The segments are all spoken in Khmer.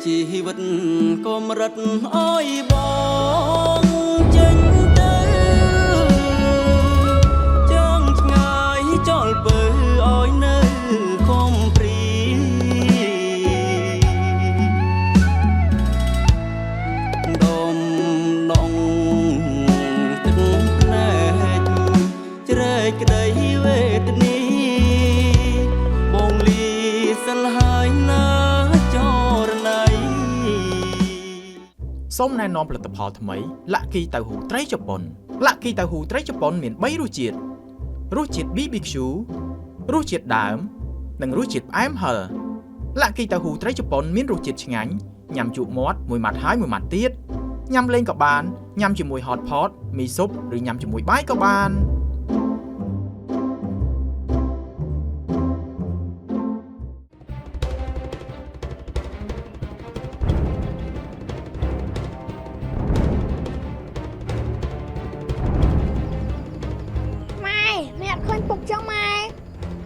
ชีวิตก็มรัดอ้อยบองเจงเตอจังง่ายจอลเปื่ออ้อยเนื้อคมปรีดมนองตึงแผลจะได้กระไดเวทนีบงลีสลายนาจอรไนส้มแนะนำผลิตภัณฑ์ថ្មីលាក់គីតៅហ៊ូត្រីជប៉ុនលាក់គីតៅហ៊ូត្រីជប៉ុនមាន3រសជាតិ BBQ រសជាតិដើមនិងរសជាតិផ្អែមហឹរលាក់គីតៅហ៊ូត្រីជប៉ុនមានរសជាតិឆ្ងាញ់ញ៉ាំជក់មាត់មួយម៉ាត់ហើយមួយម៉ាត់ទៀតញ៉ាំលេងក៏បានញ៉ាំជាមួយ hot pot មីស៊ុបឬញ៉ាំជាមួយបាយក៏បាន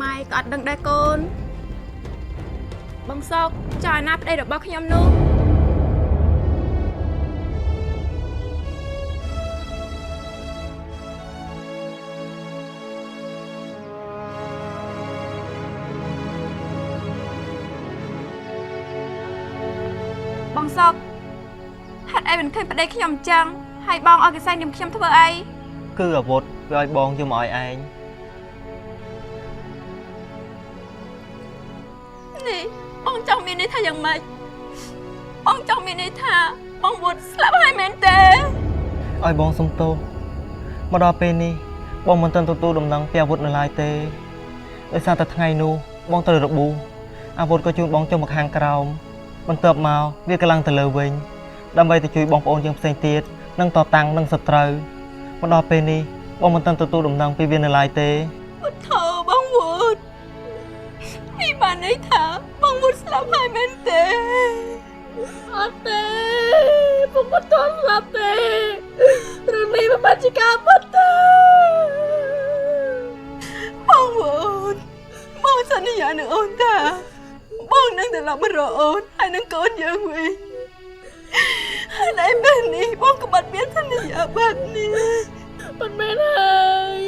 ម៉ែក៏អត់ដឹងដែរកូនបងសុកចៅណាប្តីរបស់ខ្ញុំនោះបងសុកហេតុអីមិនឃើញប្តីខ្ញុំអញ្ចឹងហើយបងឲ្យកសែងនាមខ្ញុំធ្វើអីគឺអាវុធវាឲ្យបងយកមកឲ្យឯងនេះបងចង់មានន័យថាយ៉ាងម៉េចបងចង់មានន័យថាបងវុតស្លាប់ហើយមែនទេឲ្យបងសុំទោសមកដល់ពេលនេះបងមិនទាន់ទទួលដំណឹងពីអាវុធនៅឡើយទេដោយសារតែថ្ងៃនោះបងត្រូវរបួសអាវុធក៏ជូនបងចុះមកខាងក្រោមបន្ទាប់មកវាក៏ឡើងទៅលើវិញដើម្បីទៅជួយបងប្អូនយើងផ្សេងទៀតនិងតតាំងនឹងសត្រូវមកដល់ពេលនេះបងមិនទាន់ទទួលដំណឹងពីវានៅឡើយទេអត់ថោបងវុតនេះបានន័យថាបងវុតស្លាប់ហើយមែនទេអត់ទេបងមិនទាន់ស្លាប់ទេរឿងនេះមិនបានជាការពិតទេបងវុតបងសន្យានឹងអូនថាបងនឹងត្រឡប់មករកអូនហើយនឹងកូនយើងវិញហើយតែពេលនេះបងក៏បាត់មានសន្យាបាត់នេះមិនមែនហើយ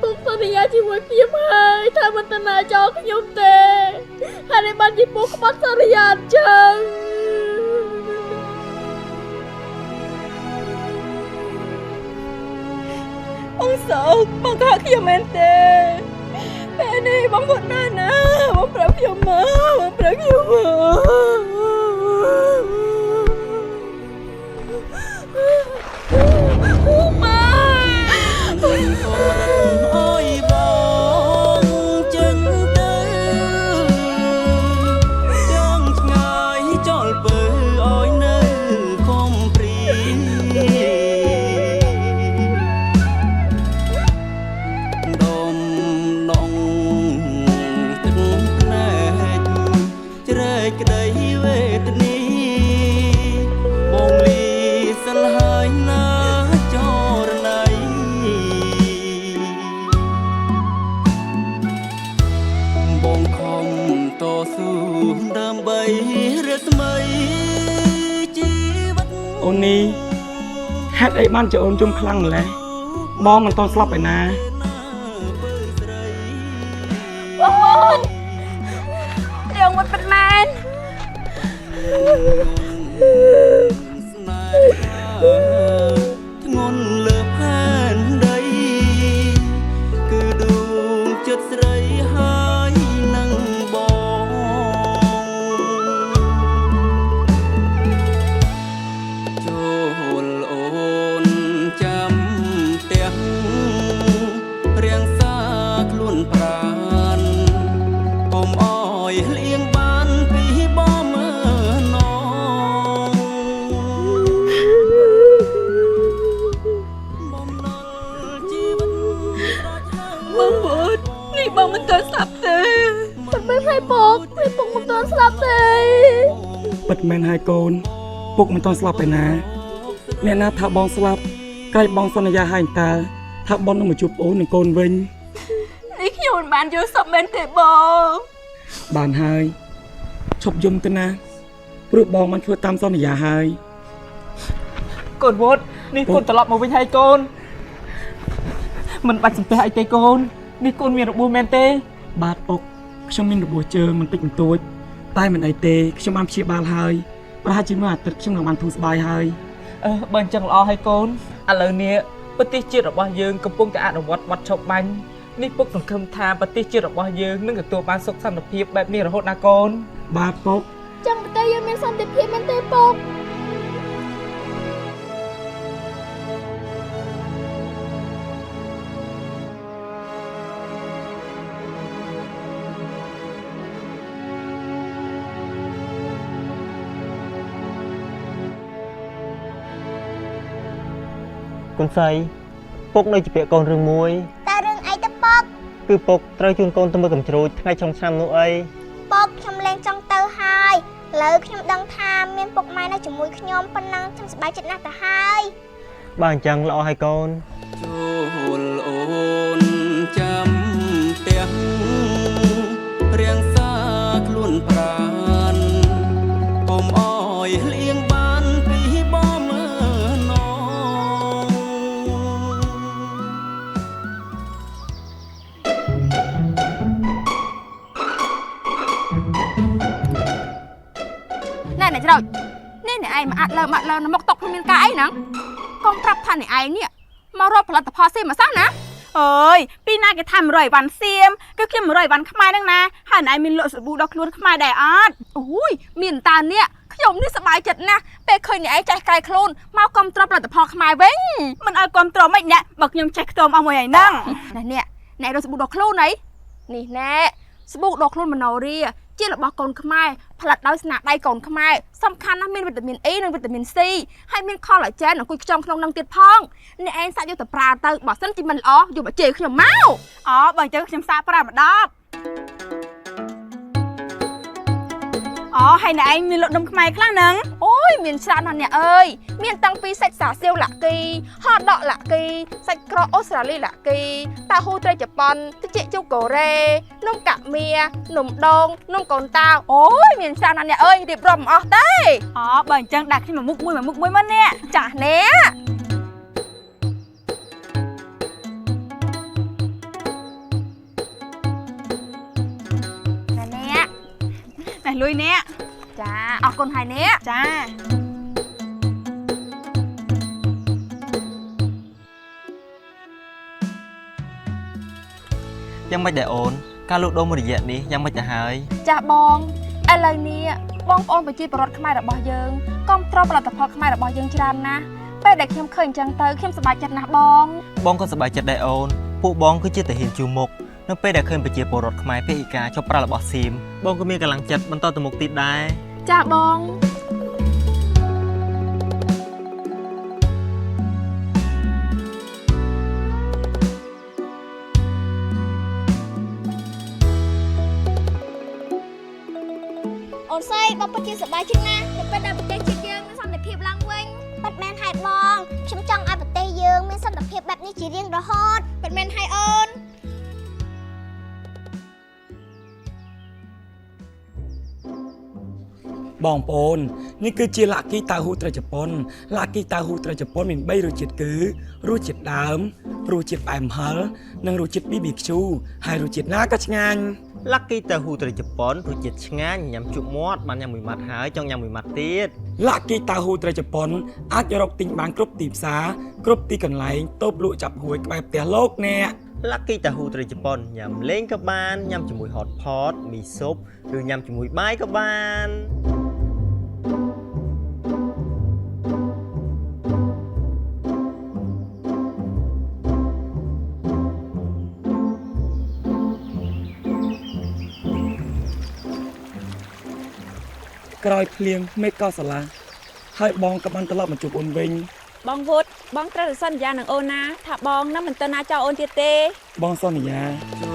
បងសន្យាជាមួយខ្ញុំហើយថាមិនទៅណាចោលខ្ញុំទេហើយតែបានជាបងក្បត់សន្យាអញ្ចឹងបងសោកបងក៏ខ្ញុំមែនទេពេលនេះបងវត់ណាស់ណាបងប្រាប់ខ្ញុំមកបងប្រាប់ខ្ញុំមកម៉ែอ้อยบองเจงเตอจังง่ายจอลเปื่ออ้อยเนื้อคมปรีดมนองตึงแผลจะได้กระไดเวทนีบงลีสลายนาจอรไนបងខំតស៊ូដើម្បីរស្មីជីវិតអូននេះហេតុអីបានជាអូនជុំខ្លាំងម្ល៉េះបងមិនតន់ស្លាប់ឯណាបងរឿងវត្តពិតមែនស្នេហាធ្ងន់លើផែនដីគឺដួងចិត្តស្រីហើយនឹងបងចូលអូនចាំផ្ទះរៀងសាខ្លួនប្រាណកុំអោយលៀងបានពីបងមើលនងបំណុលជីវិតស្រោចហើយបងវត្តនេះបងមិនទាន់ស្លាប់ទេមិនមែនហើយបងមិនទាន់ស្លាប់ទេ ពិតមែនហើយកូនពុកមិនតន់ស្លាប់ឯណាអ្នកណាថាបងស្លាប់ក្រែងបងសន្យាហើយតើថាបងនឹងមកជួបអូននិងកូនវិញនេះខ្ញុំមិនបានយល់សពមែនទេបង បានហើយឈប់យំទៅណា ព្រោះបងបានធ្វើតាមសន្យាហើយក ូនវត្តនេះកូនត្រឡប់មកវិញហើយកូនមិនបាច់សំពះអីទេកូននេះកូនមានរបួសមែនទេ បាទពុកខ្ញុំមានរបួសជើងមិនតិចបន្តួចតែមិនអីទេខ្ញុំបានព្យាបាលហើយប្រហែលជាមួយអាទិត្យខ្ញុំនឹងបានធូរស្បើយហើយ បើអញ្ចឹងល្អហើយកូនឥឡូវនេះប្រទេសជាតិរបស់យើងកំពុងតែអនុវត្តវត្តឈប់បាញ់នេះពុកសង្ឃឹមថាប្រទេសជាតិរបស់យើងនឹងទទួលបានសុខសន្តិភាពបែបនេះរហូតណាកូន បាទពុក ចាំប្រទេសយើងមានសន្តិភាពមែនទេពុក កូនស្រីពុកនៅជាពាក្យកូនរឿងមួយ តែរឿងអីទៅពុក គឺពុកត្រូវជូនកូនទៅមើលកំជ្រួចថ្ងៃចុងឆ្នាំនោះអី ពុកខ្ញុំលែងចង់ទៅហើយឥឡូវខ្ញុំដឹងថាមានពុកម៉ែនៅជាមួយខ្ញុំប៉ុណ្ណឹងខ្ញុំសប្បាយចិត្តណាស់ទៅហើយ បើអញ្ចឹងល្អហើយកូន ចូលអូនចាំផ្ទះរៀងសាខ្លួនប្រានកុំអោយលៀងបានពីបងមើលនង ណែអ្នកច្រោចនេះអ្នកឯងមកអាត់លើមកຕົកគ្មានការអីហ្នឹងកុំប្រាប់ថាអ្នកឯងនេះមករកផលិតផលសៀមមកសោះណាអើយពីណាគេថា100អីវ៉ាន់សៀមគឺខ្ញុំ100អីវ៉ាន់ខ្មែរហ្នឹងណាហើយអ្នកឯងមានលក់សាប៊ូដល់ខ្លួនខ្មែរដែរអត់អូយមានតានេះខ្ញុំនេះសប្បាយចិត្តណាស់ពេលឃើញអ្នកឯងចេះកែខ្លួនមកគ្រប់ត្រផលិតផលខ្មែរវិញមិនឲ្យគ្រប់ត្រមិនអ្នកបើខ្ញុំចេះខ្ទមអស់មួយហើយហ្នឹងនេះអ្នករកសាប៊ូដល់ខ្លួនអីនេះណែសាប៊ូដល់ខ្លួនមណូរីជារបស់កូនខ្មែរផលិតដោយស្នាដៃកូនខ្មែរសំខាន់ណាស់មានវីតាមីន E និងវីតាមីន C ហើយមាន collagen អង្គុយខ្ចង់ក្នុងនឹងទៀតផងអ្នកឯងសាក់យកទៅប្រើទៅបើសិនជាមិនល្អយកមកជេរខ្ញុំមកអូបើអញ្ចឹងខ្ញុំសាកប្រើម្ដងអូហើយអ្នកឯងមានលក់នំខ្មែរខ្លះហ្នឹងអូយមានច្រើនណាស់អ្នកអើយមានតាំងពីសាច់សាសៀវលាក់គីហតដកលាក់គីសាច់ក្រកអូស្ត្រាលីលាក់គីតាហ៊ូត្រីជប៉ុនត្រចៀកជូកូរ៉េនំកាមៀនំដងនំកូនតាវអូយមានច្រើនណាស់អ្នកអើយរៀបរាប់មិនអស់ទេអូបើអញ្ចឹងដាក់ខ្ញុំមកមុខមួយមកនេះចាស់នេះណែលុយនេះចាអរគុណហើយនេះចា យ៉ាងម៉េចដែរអូនការលក់ដូរមួយរយៈនេះយ៉ាងម៉េចទៅហើយ ចាស់បងឥឡូវនេះបងប្អូនប្រជាពលរដ្ឋខ្មែររបស់យើងគ្រប់គ្រងផលិតផលខ្មែររបស់យើងច្រើនណាស់ពេលដែលខ្ញុំឃើញអញ្ចឹងទៅខ្ញុំសប្បាយចិត្តណាស់បង បងក៏សប្បាយចិត្តដែរអូនពួកបងគឺជាទាហានជួរមុខនៅពេលដែលឃើញប្រជាពលរដ្ឋខ្មែរភេកការចុះប្រើរបស់សៀមបងក៏មានកម្លាំងចិត្តបន្តទៅមុខទៀតដែរ ចាស់បង អូនស្រីបងពិតជាសប្បាយចិត្តណាស់នៅពេលដែលប្រទេសជាតិយើងមានសន្តិភាពឡើងវិញពិតមែនហើយបងខ្ញុំចង់ឲ្យប្រទេសយើងមានសន្តិភាពបែបនេះជារៀងរហូតពិតមែនហើយអូន បងប្អូននេះគឺជាលាក់គីតៅហ៊ូត្រីជប៉ុនលាក់គីតៅហ៊ូត្រីជប៉ុនមាន3រសជាតិគឺរសជាតិដើមរសជាតិផ្អែមហឹរនិងរសជាតិ BBQ ហើយរសជាតិណាក៏ឆ្ងាញ់ ឡាក់គីតៅហ៊ូត្រីជប៉ុនរសជាតិឆ្ងាញ់ញ៉ាំជក់មាត់បានញ៉ាំមួយម៉ាត់ហើយចង់ញ៉ាំមួយម៉ាត់ទៀត លាក់គីតៅហ៊ូត្រីជប៉ុនអាចរកទិញបានគ្រប់ទីផ្សារគ្រប់ទីកន្លែងតូបលក់ចាប់ហួយក្បែរផ្ទះលោកអ្នក ឡាក់គីតៅហ៊ូត្រីជប៉ុនញ៉ាំលេងក៏បានញ៉ាំជាមួយ hot pot មីស៊ុបឬញ៉ាំជាមួយបាយក៏បាន ក្រោយភ្លៀងមេឃក៏ស្រឡះហើយបងក៏បានត្រឡប់មកជួបអូនវិញ បងវុតបងត្រូវសន្យានឹងអូនណាថាបងនឹងមិនទៅណាចោលអូនទៀតទេ បងសន្យា ចូល